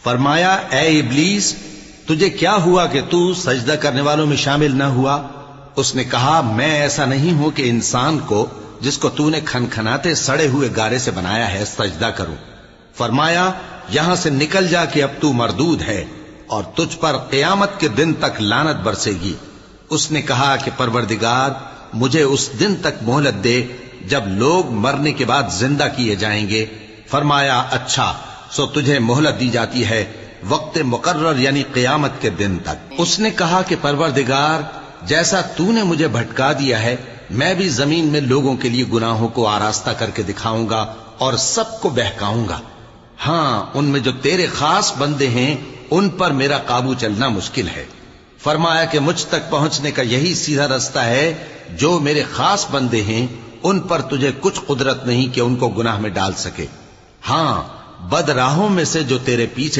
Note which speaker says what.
Speaker 1: فرمایا اے ابلیس تجھے کیا ہوا کہ تو سجدہ کرنے والوں میں شامل نہ ہوا؟ اس نے کہا میں ایسا نہیں ہوں کہ انسان کو جس کو تو نے کھنکھناتے سڑے ہوئے گارے سے بنایا ہے سجدہ کروں۔ فرمایا یہاں سے نکل جا کہ اب تو مردود ہے اور تجھ پر قیامت کے دن تک لعنت برسے گی۔ اس نے کہا کہ پروردگار مجھے اس دن تک مہلت دے جب لوگ مرنے کے بعد زندہ کیے جائیں گے۔ فرمایا اچھا سو تجھے مہلت دی جاتی ہے وقت مقرر یعنی قیامت کے دن تک۔ اس نے کہا کہ پروردگار جیسا تو نے مجھے بھٹکا دیا ہے میں بھی زمین میں لوگوں کے لیے گناہوں کو آراستہ کر کے دکھاؤں گا اور سب کو بہکاؤں گا۔ ہاں ان میں جو تیرے خاص بندے ہیں ان پر میرا قابو چلنا مشکل ہے۔ فرمایا کہ مجھ تک پہنچنے کا یہی سیدھا رستہ ہے، جو میرے خاص بندے ہیں ان پر تجھے کچھ قدرت نہیں کہ ان کو گناہ میں ڈال سکے۔ ہاں بد راہوں میں سے جو تیرے پیچھے